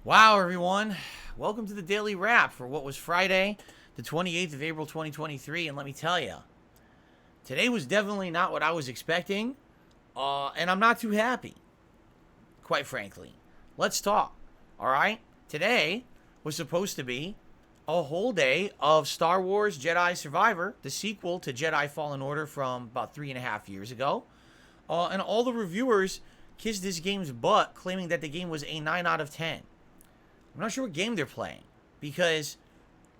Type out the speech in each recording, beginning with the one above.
Wow, everyone. Welcome to the Daily Wrap for what was Friday, the 28th of April, 2023. And let me tell you, today was definitely not what I was expecting, and I'm not too happy, quite frankly. Let's talk, all right? Today was supposed to be a whole day of Star Wars Jedi Survivor, the sequel to Jedi Fallen Order from about 3.5 years ago. And all the reviewers kissed this game's butt, claiming that the game was a 9 out of 10. I'm not sure what game they're playing, because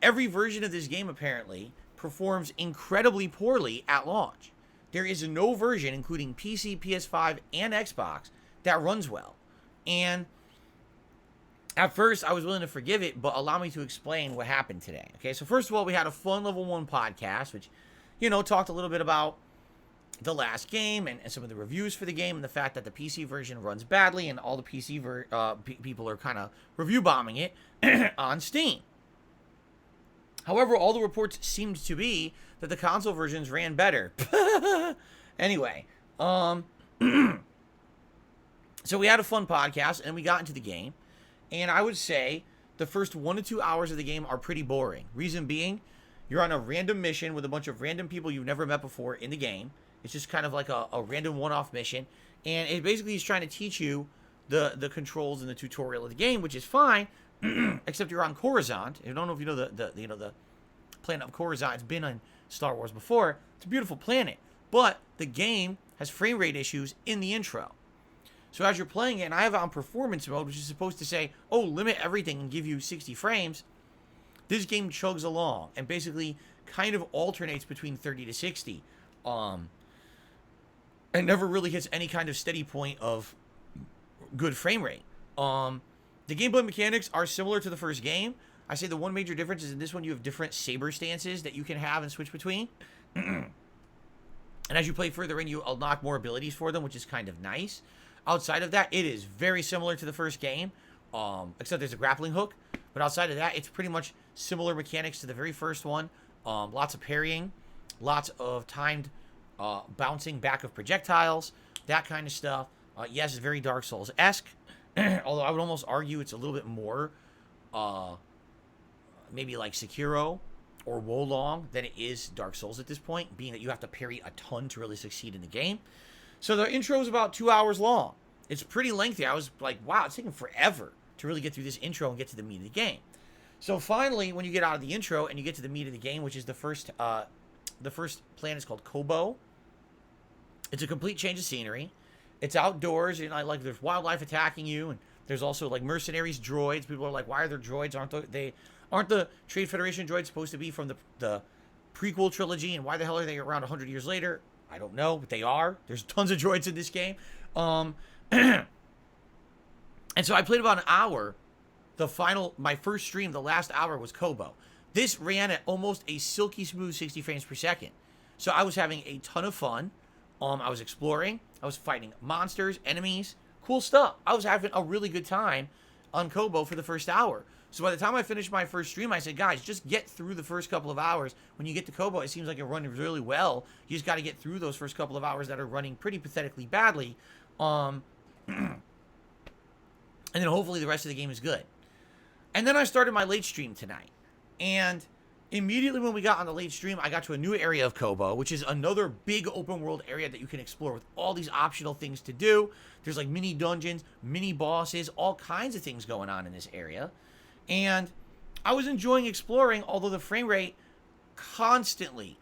every version of this game apparently performs incredibly poorly at launch. There is no version, including PC, PS5, and Xbox, that runs well. And at first, I was willing to forgive it, but allow me to explain what happened today. Okay, so first of all, we had a fun Level 1 podcast, which, talked a little bit about the last game and some of the reviews for the game and the fact that the PC version runs badly and all the PC people are kind of review bombing it on Steam. However, all the reports seemed to be that the console versions ran better. Anyway, so we had a fun podcast and we got into the game, and I would say the first 1 to 2 hours of the game are pretty boring. Reason being, you're on a random mission with a bunch of random people you've never met before in the game. It's just kind of like a random one-off mission, and it basically is trying to teach you the controls and the tutorial of the game, which is fine, except you're on Coruscant. I don't know if you know the planet of Coruscant. It's been on Star Wars before. It's a beautiful planet, but the game has frame rate issues in the intro. So as you're playing it, and I have it on performance mode, which is supposed to say, oh, limit everything and give you 60 frames, this game chugs along and basically kind of alternates between 30 to 60. And never really hits any kind of steady point of good frame rate. The gameplay mechanics are similar to the first game. I say the one major difference is in this one you have different saber stances that you can have and switch between. And as you play further in, you unlock more abilities for them, which is kind of nice. Outside of that, it is very similar to the first game, except there's a grappling hook. But outside of that, it's pretty much similar mechanics to the very first one. Lots of parrying, lots of timed bouncing back of projectiles, that kind of stuff. Yes, it's very Dark Souls-esque, although I would almost argue it's a little bit more maybe like Sekiro or Wolong than it is Dark Souls at this point, being that you have to parry a ton to really succeed in the game. So the intro is about 2 hours long. It's pretty lengthy. I was like, wow, it's taking forever to really get through this intro and get to the meat of the game. So finally, when you get out of the intro and you get to the meat of the game, which is the first planet is called Kobo. It's a complete change of scenery. It's outdoors, and like there's wildlife attacking you, and there's also like mercenaries, droids. People are like, why are there droids? Aren't the Trade Federation droids supposed to be from the prequel trilogy? And why the hell are they around 100 years later? I don't know, but they are. There's tons of droids in this game. And so I played about an hour. My first stream, the last hour was Kobo. This ran at almost a silky smooth 60 frames per second. So I was having a ton of fun. I was exploring. I was fighting monsters, enemies, cool stuff. I was having a really good time on Kobo for the first hour. So by the time I finished my first stream, I said, guys, just get through the first couple of hours. When you get to Kobo, it seems like it runs really well. You just got to get through those first couple of hours that are running pretty pathetically badly. And then hopefully the rest of the game is good. And then I started my late stream tonight. And immediately when we got on the late stream, I got to a new area of Kobo, which is another big open world area that you can explore with all these optional things to do. There's like mini dungeons, mini bosses, all kinds of things going on in this area. And I was enjoying exploring, although the frame rate constantly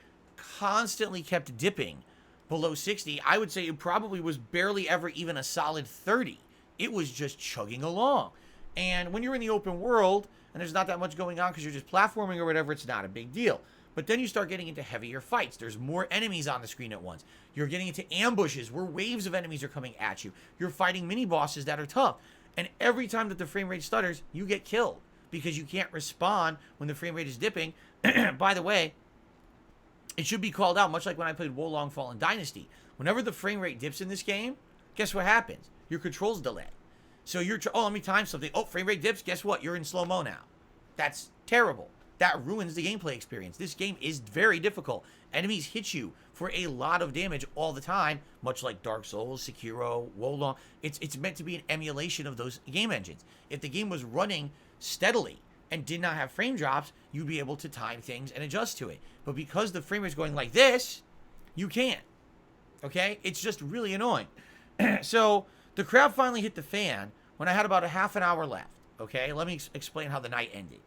kept dipping below 60. I would say it probably was barely ever even a solid 30. It was just chugging along. And when you're in the open world and there's not that much going on because you're just platforming or whatever, it's not a big deal. But then you start getting into heavier fights. There's more enemies on the screen at once. You're getting into ambushes where waves of enemies are coming at you. You're fighting mini bosses that are tough. And every time that the frame rate stutters, you get killed because you can't respond when the frame rate is dipping. By the way, it should be called out, much like when I played Wolong Fallen Dynasty. Whenever the frame rate dips in this game, guess what happens? Your controls delay. So let me time something. Oh, frame rate dips. Guess what? You're in slow-mo now. That's terrible. that ruins the gameplay experience. This game is very difficult. Enemies hit you for a lot of damage all the time, much like Dark Souls, Sekiro, Wolong. It's meant to be an emulation of those game engines. If the game was running steadily and did not have frame drops, you'd be able to time things and adjust to it. But because the frame rate's going like this, you can't. Okay? It's just really annoying. So the crap finally hit the fan when I had about a half an hour left. Okay? Let me explain how the night ended.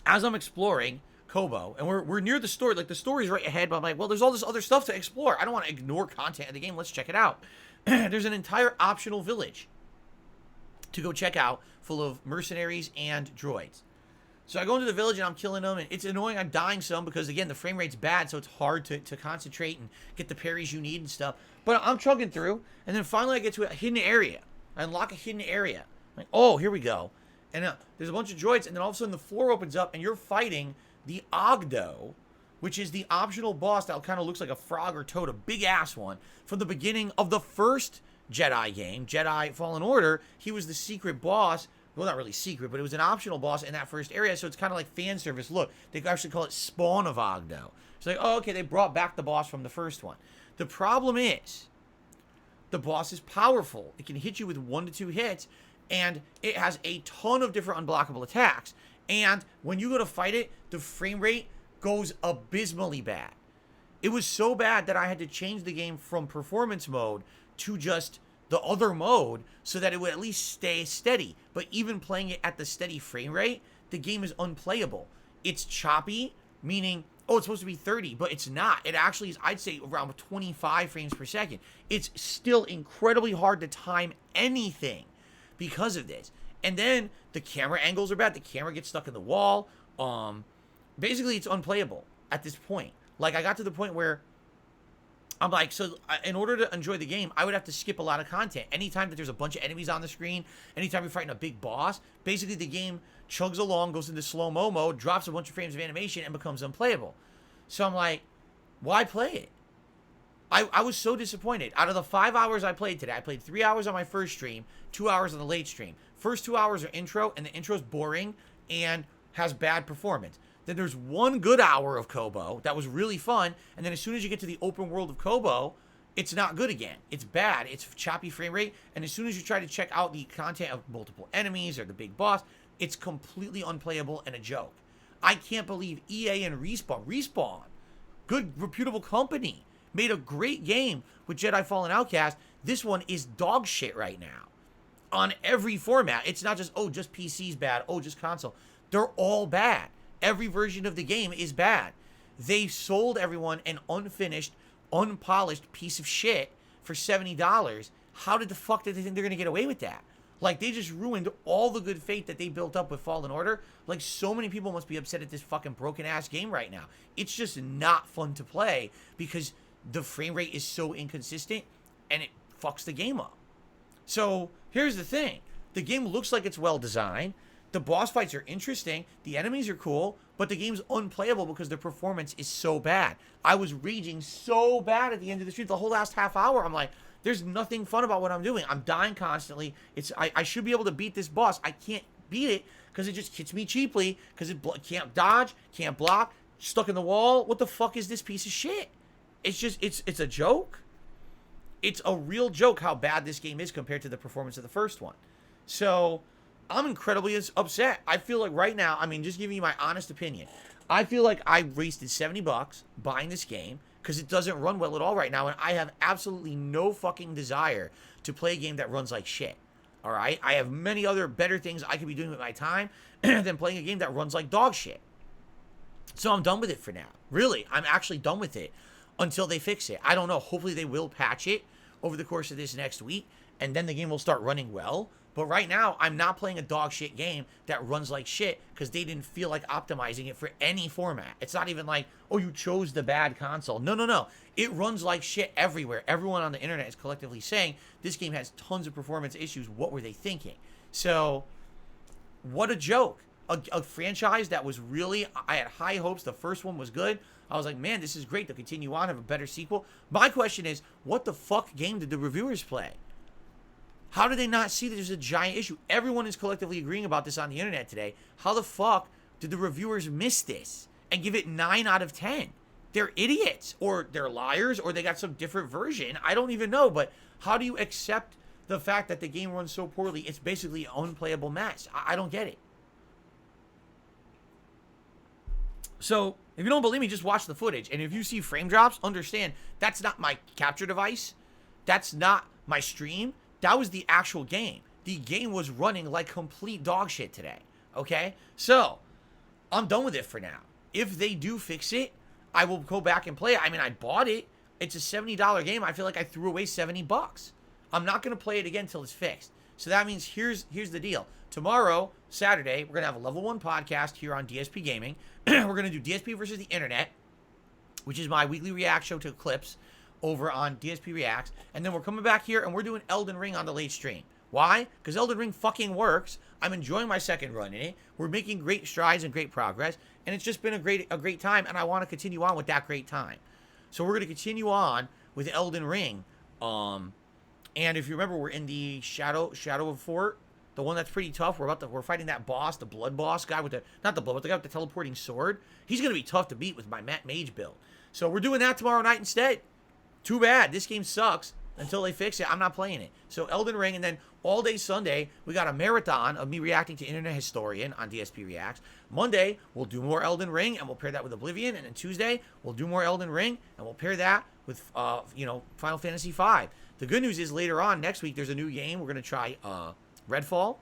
As I'm exploring Kobo, and we're near the story, like the story's right ahead, but I'm like, well, there's all this other stuff to explore. I don't want to ignore content of the game. Let's check it out. There's an entire optional village to go check out full of mercenaries and droids. So I go into the village and I'm killing them, and it's annoying. I'm dying some because, again, the frame rate's bad, so it's hard to concentrate and get the parries you need and stuff. But I'm chugging through, and then finally I get to a hidden area. I unlock a hidden area. I'm like, oh, here we go. And there's a bunch of droids, and then all of a sudden the floor opens up, and you're fighting the Ogdo, which is the optional boss that kind of looks like a frog or toad, a big-ass one, from the beginning of the first Jedi game, Jedi Fallen Order. He was the secret boss. Well, not really secret, but it was an optional boss in that first area, so it's kind of like fan service. Look, they actually call it Spawn of Ogdo. It's like, oh, okay, they brought back the boss from the first one. The problem is, the boss is powerful. It can hit you with 1 to 2 hits, and it has a ton of different unblockable attacks. And when you go to fight it, the frame rate goes abysmally bad. It was so bad that I had to change the game from performance mode to just the other mode so that it would at least stay steady. But even playing it at the steady frame rate, the game is unplayable. It's choppy, meaning, oh, it's supposed to be 30, but it's not. It actually is, I'd say, around 25 frames per second. It's still incredibly hard to time anything because of this. And then the camera angles are bad. The camera gets stuck in the wall. Basically, it's unplayable at this point. Like, I got to the point where I'm like, so in order to enjoy the game, I would have to skip a lot of content. Anytime that there's a bunch of enemies on the screen, anytime you're fighting a big boss, basically the game chugs along, goes into slow-mo mode, drops a bunch of frames of animation, and becomes unplayable. So I'm like, why play it? I was so disappointed. Out of the 5 hours I played today, I played 3 hours on my first stream, 2 hours on the late stream. First 2 hours are intro, and the intro's boring and has bad performance. Then there's 1 good hour of Kobo that was really fun, and then as soon as you get to the open world of Kobo, it's not good again. It's bad. It's choppy frame rate, and as soon as you try to check out the content of multiple enemies or the big boss, it's completely unplayable and a joke. I can't believe EA and Respawn, good, reputable company, made a great game with Jedi Fallen Outcast. This one is dog shit right now. On every format. It's not just, oh, just PC's bad, oh, just console. They're all bad. Every version of the game is bad. They sold everyone an unfinished, unpolished piece of shit for $70. How did the fuck did they think they're going to get away with that? Like, they just ruined all the good faith that they built up with Fallen Order. Like, so many people must be upset at this fucking broken-ass game right now. It's just not fun to play because the frame rate is so inconsistent and it fucks the game up. So, here's the thing. The game looks like it's well designed. The boss fights are interesting. The enemies are cool. But the game's unplayable because the performance is so bad. I was raging so bad at the end of the stream. The whole last half hour, I'm like, there's nothing fun about what I'm doing. I'm dying constantly. I should be able to beat this boss. I can't beat it because it just hits me cheaply. Because it can't dodge, can't block, stuck in the wall. What the fuck is this piece of shit? It's just, it's a joke. It's a real joke how bad this game is compared to the performance of the first one. So, I'm incredibly upset. I feel like right now, I mean, just giving you my honest opinion, I feel like I wasted $70 buying this game because it doesn't run well at all right now, and I have absolutely no fucking desire to play a game that runs like shit. All right? I have many other better things I could be doing with my time than playing a game that runs like dog shit. So I'm done with it for now. Really, I'm actually done with it until they fix it. I don't know. Hopefully they will patch it over the course of this next week, and then the game will start running well. But right now, I'm not playing a dog shit game that runs like shit because they didn't feel like optimizing it for any format. It's not even like, oh, you chose the bad console. No. It runs like shit everywhere. Everyone on the internet is collectively saying this game has tons of performance issues. What were they thinking? So, what a joke. A franchise that was really, I had high hopes. The first one was good. I was like, man, this is great. They'll continue on, have a better sequel. My question is, what the fuck game did the reviewers play? How do they not see that there's a giant issue? Everyone is collectively agreeing about this on the internet today. How the fuck did the reviewers miss this and give it 9 out of 10? They're idiots, or they're liars, or they got some different version. I don't even know, but how do you accept the fact that the game runs so poorly? It's basically an unplayable mess. I don't get it. So, if you don't believe me, just watch the footage. And if you see frame drops, understand that's not my capture device. That's not my stream. That was the actual game. The game was running like complete dog shit today. Okay? So, I'm done with it for now. If they do fix it, I will go back and play it. I mean, I bought it. It's a $70 game. I feel like I threw away $70. I'm not going to play it again until it's fixed. So that means here's the deal. Tomorrow, Saturday, we're going to have a level 1 podcast here on DSP Gaming. We're going to do DSP versus the internet, which is my weekly react show to clips over on DSP Reacts. And then we're coming back here and we're doing Elden Ring on the late stream. Why? Because Elden Ring fucking works. I'm enjoying my second run in it. We're making great strides and great progress. And it's just been a great time. And I want to continue on with that great time. So we're going to continue on with Elden Ring. And if you remember, we're in the Shadow of Fort. The one that's pretty tough. We're fighting that boss, the blood boss guy with the, not the blood, but the guy with the teleporting sword. He's going to be tough to beat with my mage build. So we're doing that tomorrow night instead. Too bad. This game sucks. Until they fix it, I'm not playing it. So Elden Ring, and then all day Sunday, we got a marathon of me reacting to Internet Historian on DSP Reacts. Monday, we'll do more Elden Ring, and we'll pair that with Oblivion. And then Tuesday, we'll do more Elden Ring, and we'll pair that with, Final Fantasy V. The good news is later on, next week, there's a new game. We're going to try Redfall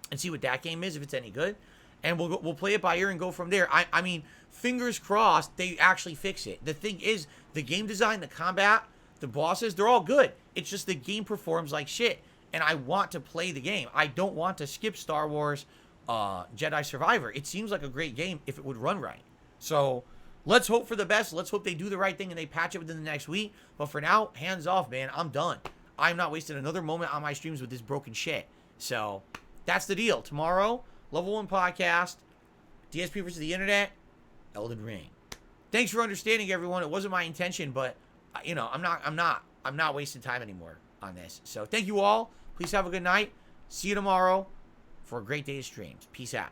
and see what that game is, if it's any good. And we'll play it by ear and go from there. I mean, fingers crossed they actually fix it. The thing is, the game design, the combat, the bosses, they're all good. It's just the game performs like shit. And I want to play the game. I don't want to skip Star Wars Jedi Survivor. It seems like a great game if it would run right. So let's hope for the best. Let's hope they do the right thing and they patch it within the next week. But for now, hands off, man. I'm done. I'm not wasting another moment on my streams with this broken shit. So that's the deal. Tomorrow, Level 1 podcast, DSP versus the internet, Elden Ring. Thanks for understanding, everyone. It wasn't my intention, but I'm not wasting time anymore on this. So thank you all. Please have a good night. See you tomorrow for a great day of streams. Peace out.